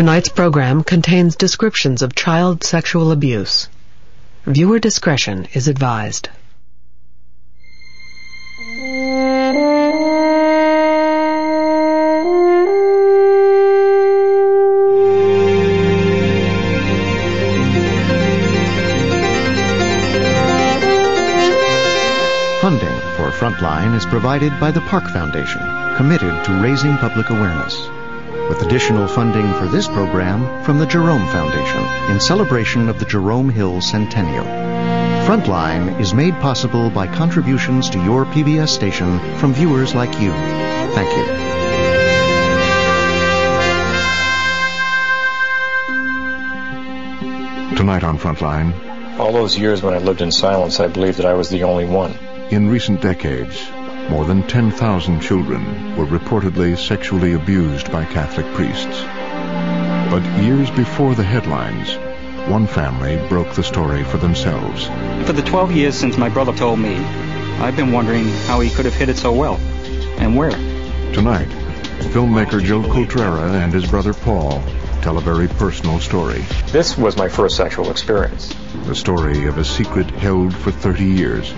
Tonight's program contains descriptions of child sexual abuse. Viewer discretion is advised. Funding for Frontline is provided by the Park Foundation, committed to raising public awareness, with additional funding for this program from the Jerome Foundation in celebration of the Jerome Hill Centennial. Frontline is made possible by contributions to your PBS station from viewers like you. Thank you. Tonight on Frontline. All those years when I lived in silence, I believed that I was the only one. In recent decades, more than 10,000 children were reportedly sexually abused by Catholic priests. But years before the headlines, one family broke the story for themselves. For the 12 years since my brother told me, I've been wondering how he could have hid it so well, and where. Tonight, filmmaker Joe Coltrera and his brother Paul tell a very personal story. This was my first sexual experience. The story of a secret held for 30 years.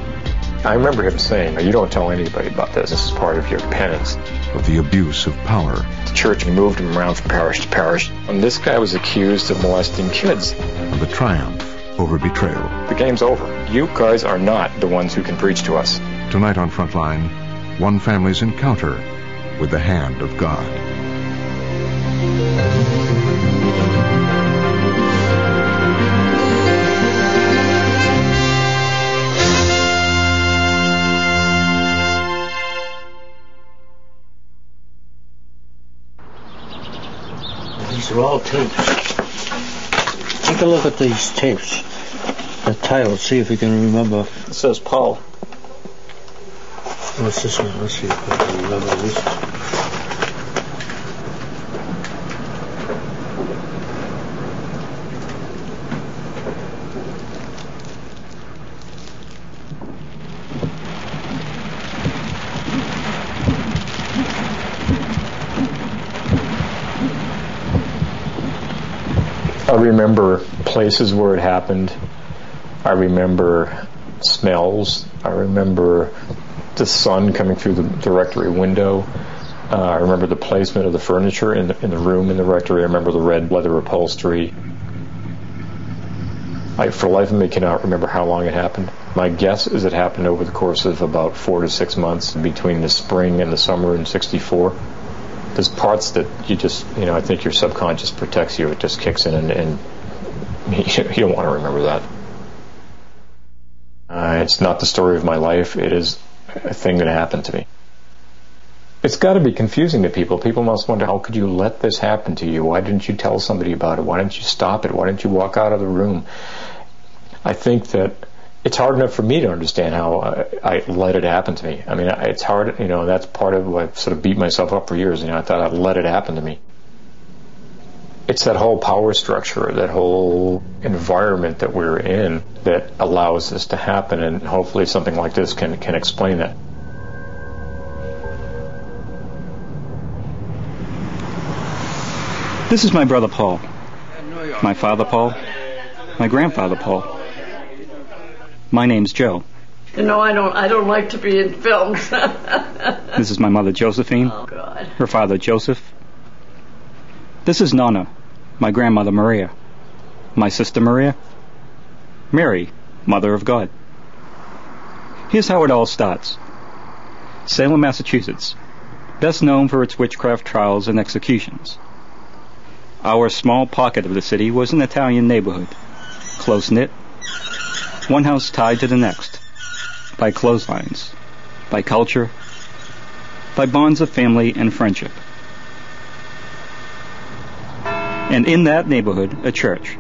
I remember him saying, you don't tell anybody about this. This is part of your penance. Of the abuse of power. The church moved him around from parish to parish. And this guy was accused of molesting kids. Of the triumph over betrayal. The game's over. You guys are not the ones who can preach to us. Tonight on Frontline, one family's encounter with the hand of God. These are all tapes. Take a look at these tapes. The title, see if you can remember. It says Paul. What's this one? Let's see if I can remember this. I remember places where it happened. I remember smells. I remember the sun coming through the rectory window. I remember the placement of the furniture in the room in the rectory. I remember the red leather upholstery. I, for the life of me, cannot remember how long it happened. My guess is it happened over the course of about 4 to 6 months between the spring and the summer in '64. There's parts that you just, I think your subconscious protects you. It just kicks in and you don't want to remember that. It's not the story of my life. It is a thing that happened to me. It's got to be confusing to people. People must wonder, how could you let this happen to you? Why didn't you tell somebody about it? Why didn't you stop it? Why didn't you walk out of the room? I think that it's hard enough for me to understand how I let it happen to me. I mean, it's hard, that's part of what I've sort of beat myself up for years. I thought I'd let it happen to me. It's that whole power structure, that whole environment that we're in that allows this to happen, and hopefully something like this can explain that. This is my brother Paul, my father Paul, my grandfather Paul. My name's Joe. I don't like to be in films. This is my mother Josephine. Oh, God. Her father Joseph. This is Nonna, my grandmother Maria. My sister Maria. Mary, Mother of God. Here's how it all starts. Salem, Massachusetts, best known for its witchcraft trials and executions. Our small pocket of the city was an Italian neighborhood, close-knit, one house tied to the next, by clotheslines, by culture, by bonds of family and friendship. And in that neighborhood, a church,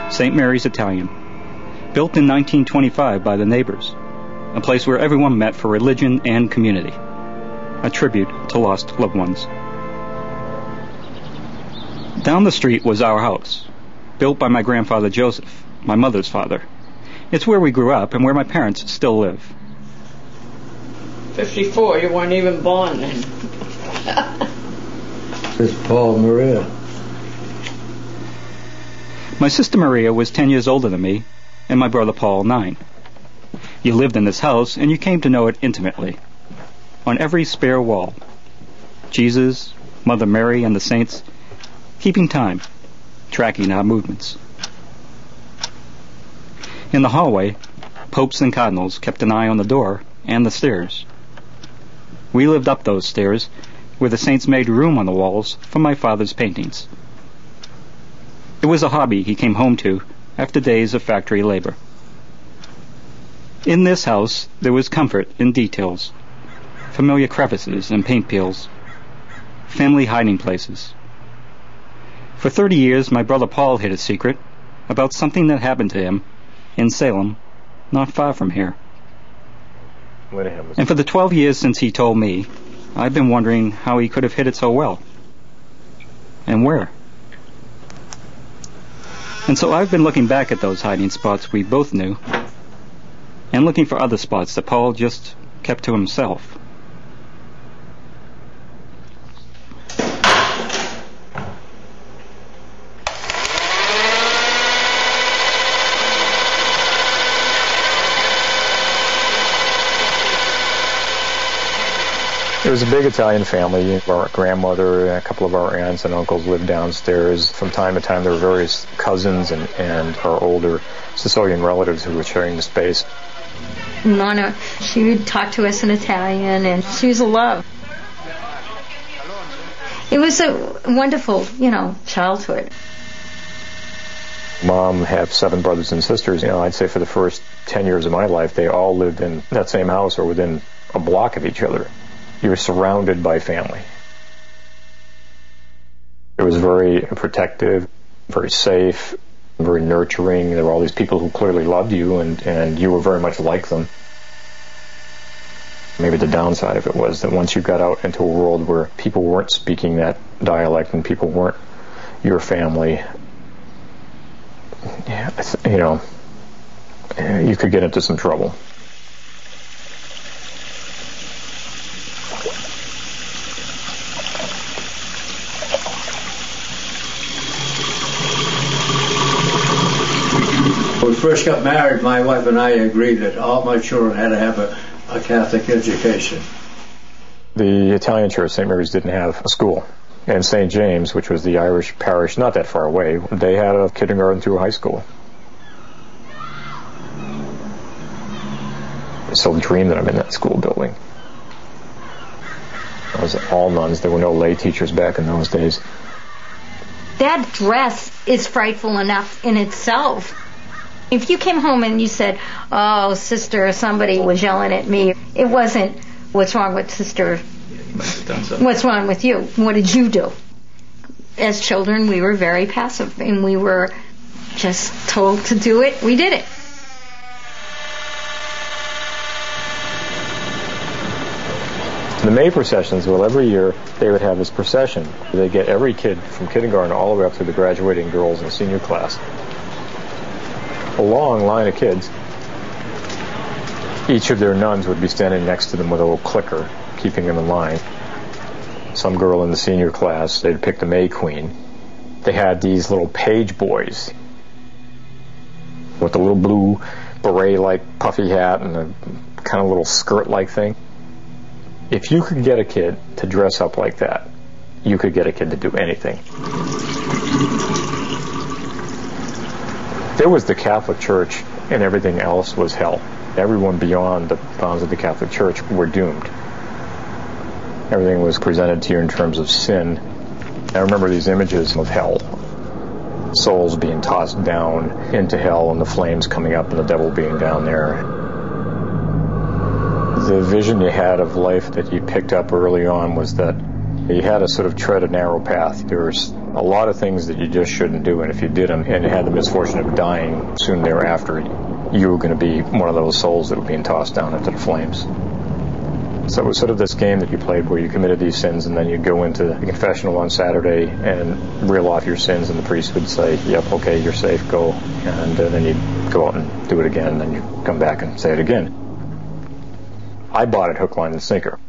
St. Mary's Italian, built in 1925 by the neighbors, a place where everyone met for religion and community, a tribute to lost loved ones. Down the street was our house, built by my grandfather Joseph, my mother's father. It's where we grew up and where my parents still live. 54, you weren't even born then. This is Paul and Maria. My sister Maria was 10 years older than me, and my brother Paul 9. You lived in this house, and you came to know it intimately. On every spare wall, Jesus, Mother Mary, and the saints, keeping time, tracking our movements. In the hallway, popes and cardinals kept an eye on the door and the stairs. We lived up those stairs, where the saints made room on the walls for my father's paintings. It was a hobby he came home to after days of factory labor. In this house, there was comfort in details, familiar crevices and paint peels, family hiding places. For 30 years, my brother Paul hid a secret about something that happened to him in Salem, not far from here. And for the 12 years since he told me, I've been wondering how he could have hid it so well. And where. And so I've been looking back at those hiding spots we both knew, and looking for other spots that Paul just kept to himself. It was a big Italian family. Our grandmother and a couple of our aunts and uncles lived downstairs. From time to time there were various cousins and our older Sicilian relatives who were sharing the space. Nonna, she would talk to us in Italian, and she was a love. It was a wonderful, childhood. Mom had 7 brothers and sisters. I'd say for the first 10 years of my life, they all lived in that same house or within a block of each other. You were surrounded by family. It was very protective, very safe, very nurturing. There were all these people who clearly loved you, and you were very much like them. Maybe the downside of it was that once you got out into a world where people weren't speaking that dialect and people weren't your family, you could get into some trouble. When we first got married, my wife and I agreed that all my children had to have a Catholic education. The Italian church, St. Mary's, didn't have a school. And St. James, which was the Irish parish not that far away, they had a kindergarten through high school. I still dream that I'm in that school building. It was all nuns. There were no lay teachers back in those days. That dress is frightful enough in itself. If you came home and you said, "Oh, sister, somebody was yelling at me," it wasn't, "What's wrong with sister? What's wrong with you? What did you do?" As children, we were very passive, and we were just told to do it. We did it. The May processions, well, every year they would have this procession. They'd get every kid from kindergarten all the way up to the graduating girls in the senior class. A long line of kids. Each of their nuns would be standing next to them with a little clicker, keeping them in line. Some girl in the senior class, they'd pick the May Queen. They had these little page boys with the little blue beret-like puffy hat and a kind of little skirt-like thing. If you could get a kid to dress up like that, you could get a kid to do anything. There was the Catholic Church, and everything else was hell. Everyone beyond the bounds of the Catholic Church were doomed. Everything was presented to you in terms of sin. I remember these images of hell. Souls being tossed down into hell and the flames coming up and the devil being down there. The vision you had of life that you picked up early on was that you had to sort of tread a narrow path. There was a lot of things that you just shouldn't do, and if you did them and you had the misfortune of dying soon thereafter, you were going to be one of those souls that were being tossed down into the flames. So it was sort of this game that you played where you committed these sins and then you'd go into the confessional on Saturday and reel off your sins, and the priest would say, "Yep, okay, you're safe, go." And then you'd go out and do it again, and then you'd come back and say it again. I bought it hook, line, and sinker.